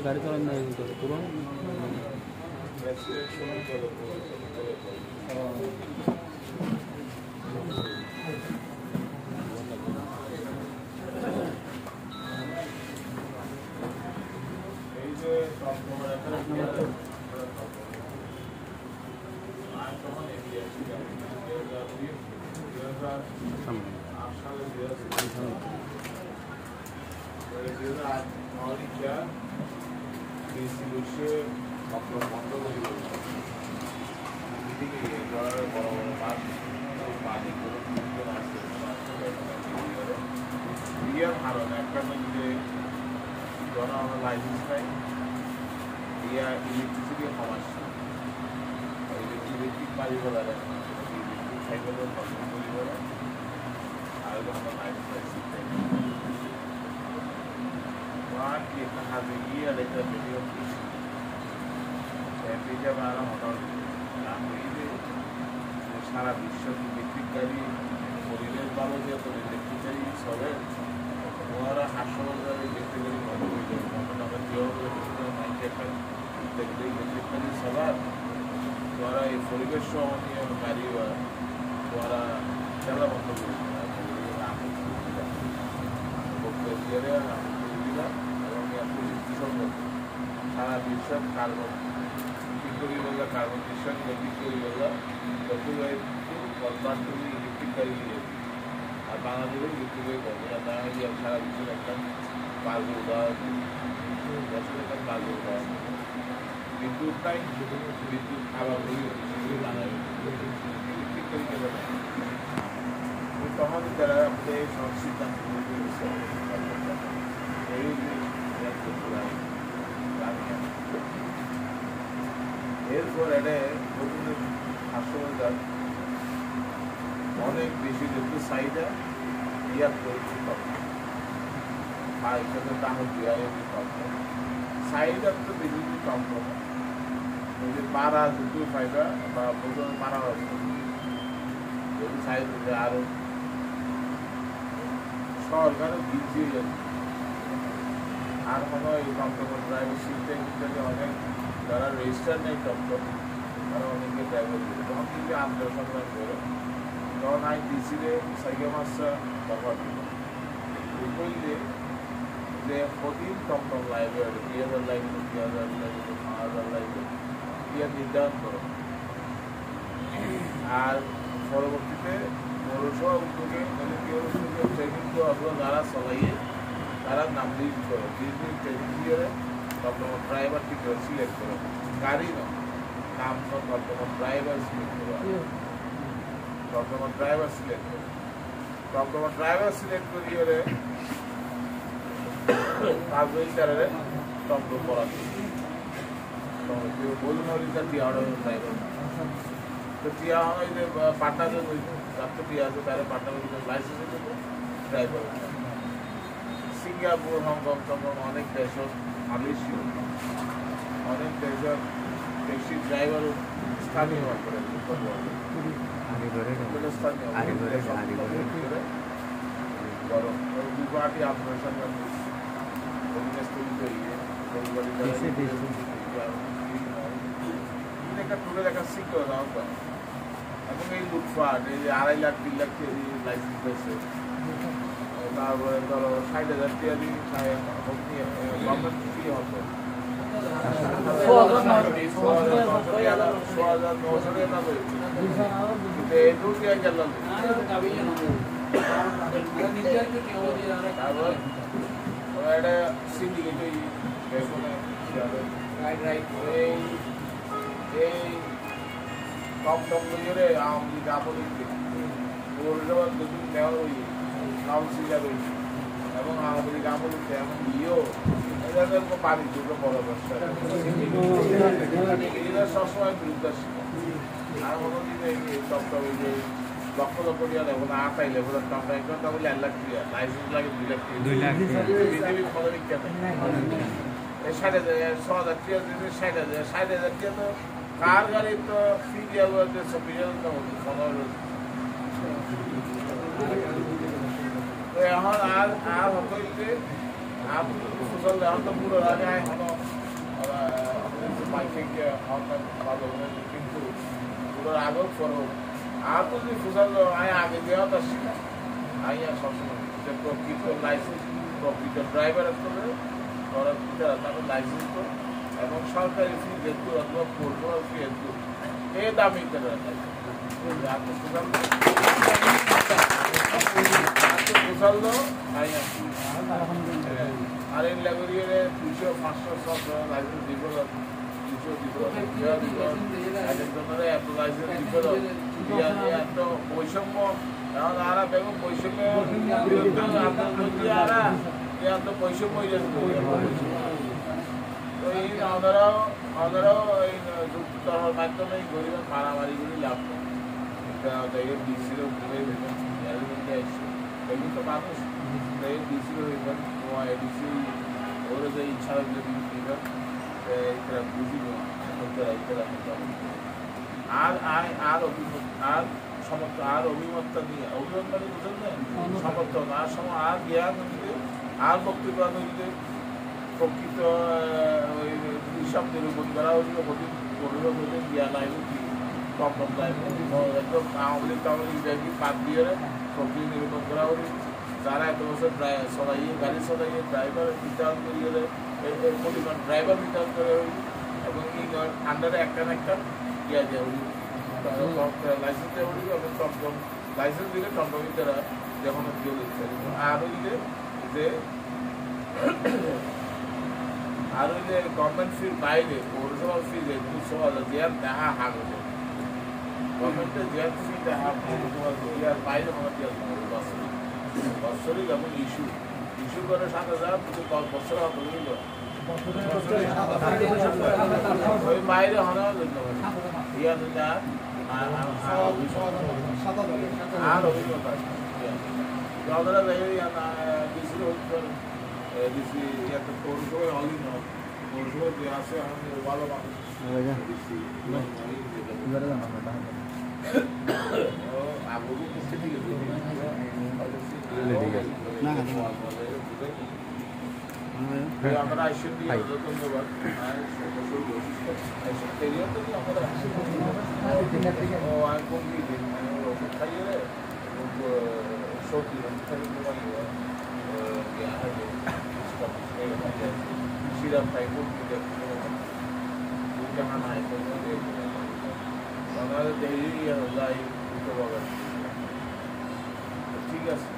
গাড়ি চালান না পুরো লাইসেন্স নাই ইলেকট্রিসিটি সমস্যা ইলেকট্রিক বাড়ি বলা যায় ইলেকট্রিক সাইকেলের তরি বলা আর আমার লাইসেন্স একটা হাতে গিয়ে আর একটা ভিডিও আমরা মোটামুটি সারা বিশ্ব ইলেকট্রিক গাড়ি পরিবেশ ভালো যেহেতু ইলেকট্রিক গাড়ি চলে ওরা হাসপাতাল ইলেকট্রিক গাড়ি বন্ধ হয়ে যাবে ইলেকট্রিক গাড়ি চলার ওরা এই পরিবেশ সহনীয় গাড়ি ওরা খেলা বন্ধ করে সারা বিশ্ব কার্বন বিক্রি বললে কার্বন মিশন বিক্রি বললে ইলেকট্রিক গাড়ি নিয়ে আর বাংলাদেশে ইলেকট্রিক গাড়ি বলবে না সারা বিশ্বের একটা কার্য উদাহরণ বিদ্যুৎ নাই বিদ্যুৎ খাবার তখন তারা আমাদের সিদ্ধান্ত এরপর এটা হাসপাতাল অনেক বেশি যেহেতু চাহিদা ইয়ার করছি এখানে দাম চাহিদা তো বেশি কম করে পাড়া দুটো ফাইদা বা প্রথম পাড়া যদি চাহিদা আরো সরকারও বৃদ্ধি হয়ে যাচ্ছে আর কোনো এই টমটম ড্রাইভার শিখতে কিন্তু অনেক যারা রেজিস্টার নেই টমটম তারা অনেকে ড্রাইভার দিবে তখন কিন্তু আন্দোলন করে তখন আমি ডিসিরে সাইকেল মাসটা ব্যবহার দিল বললে যে প্রতিদিন টমটম লাগবে 2000 লাগবে 2000 লাগবে 5000 লাগবে ইয়ে নির্ধারণ করো আর পরবর্তীতে পৌরসভা উদ্যোগে ট্রেনিং তো আপনার যারা চলাইয়ে তারা নাম লিস্ট করো ট্রেনিং দিয়ে টমটম ড্রাইভার ঠিক করে সিলেক্ট করো গাড়ি নাম টমটম ড্রাইভার সিলেক্ট করো টমটম ড্রাইভার সিলেক্ট করো টমটম ড্রাইভার সিলেক্ট করিয়ে তারপরে তারা টমটম পড়াতে বলুন টিয়া ড্রাইভার তো টিয়া পাটনা যাতে টিয়া আছে তারা পাটনা লাইসেন্স দেবো ড্রাইভার সিঙ্গাপুর হংকং টংকং অনেক দেশ মালয়েশিয়া অনেক দেশের ট্যাক্সি ড্রাইভার স্থানীয় করে গরম গুয়াহাটি অপারেশন দেখা শিখতে হবে এবং এই লুটপাট এই 2.5 লাখ 3 লাখ লাইসেন্স হয়েছে তারপরে ধরো 60,000 টাকা দিয়ে গভর্নমেন্ট ফি হতো 6,999 সিন্ডিকেট এই টমটম করে আওয়ামী লীগ আমলিকে পৌরসভার যদি নেওয়া হই কাউন্সিলার হয়েছে এবং আওয়ামী লীগ আমলিকে এমন ইয়েও এদের পানি দুটো বড় ব্যবসা এরা সবসময় বিরুদ্ধাসী আর কোনোদিন এই টমটম এই যে লক্ষ লক্ষ টাকা দেবো না 8 লেবো টমটম একদম তাহলে 1 লাখ টাকা লাইসেন্স লাগে 2 লাখ বিজেপি ফলোরিং কেন এই 60,000 6,000 টাকা দিতে 60,000 টাকা তো কার গাড়ি তো ফি দেওয়া হচ্ছে 24,000 টাকা 15 তো এখন আর হতে ফুসল এখন তো পুরো রাজা এখনো মাইকে ভালো কিন্তু পুরো আগেও পড়ো আর তো যদি ফুসল আগে দেওয়া তো শিখা আইয়া সবসময় যে প্রকৃত লাইসেন্স প্রকৃত ড্রাইভার করে তাদের লাইসেন্স তো এবং সরকারি ফি যেহেতু অথবা পড়বো ফি যেহেতু এ দামি করে ফুসল আইয়া আর এই লেগুরিয়ে 200-500 লাইসেন্স দিব 200 দিব এত লাইসেন্স দিব এত বৈষম্য এখন আর বেগম বৈষম্য যদি আর এত বৈষম্য হয়ে যাচ্ছে তো এই আমাদেরও এই যুক্তর মাধ্যমে গরিবের মারামারিগুলি লাভ নেই ডিসির উপরে আসছে এগুলো তো মানুষ ডিসির হইবেন ডিসি ওর যে ইচ্ছা হইলে দিবেন বুঝিব আর অভিমতটা নিয়ে অভিমত মানে বুঝেন না সমর্থন আর সময় আর জ্ঞান হইলে আর বক্তব্য হইলে প্রকৃত ওই হিসাব নিরূপণ করা হইলে হতে করলে হইলে জ্ঞান আইব কি কম টাইম একদম আওয়ামী লীগ ব্যাগি বাদ দিয়ে প্রকৃতি নিরূপণ করা হইলে যারা এত বছর চলাইয়ে গাড়ি চলাইয়ে ড্রাইভার রিটার্ন করিয়ে পরিমাণ ড্রাইভার রিটার্ন করে হইল এবং এই আন্ডারে একটা না একটা ইয়া দেওয়া হইল লাইসেন্স দেওয়া হইল এবং টমটম লাইসেন্স দিলে টমটমি তারা যখন দিয়ে দিচ্ছে আর হইলে যে আর হইলে গভর্নমেন্ট ফির বাইরে পৌরসভার ফি যে 200,000 দেওয়ার দেখা হাক হতো গভর্নমেন্টের দেওয়ার ফি দেখা পৌরসভার দেওয়ার বাইরে আমার দেওয়ার বছরই যখন ইস্যু করে 7,000 বছর হইল ওই বাইরে হওয়া ইয়া না আর অভিজ্ঞতা আপনারা ডিসি ডিসি একটা পৌরসভায় হলি না পৌরসভায় যে আছে আমাদের ভালো মানুষ আগুন আমরা আইসি ধন্যবাদ খাইয়ে সত্যি সিরাপ খাই ঠিক আছে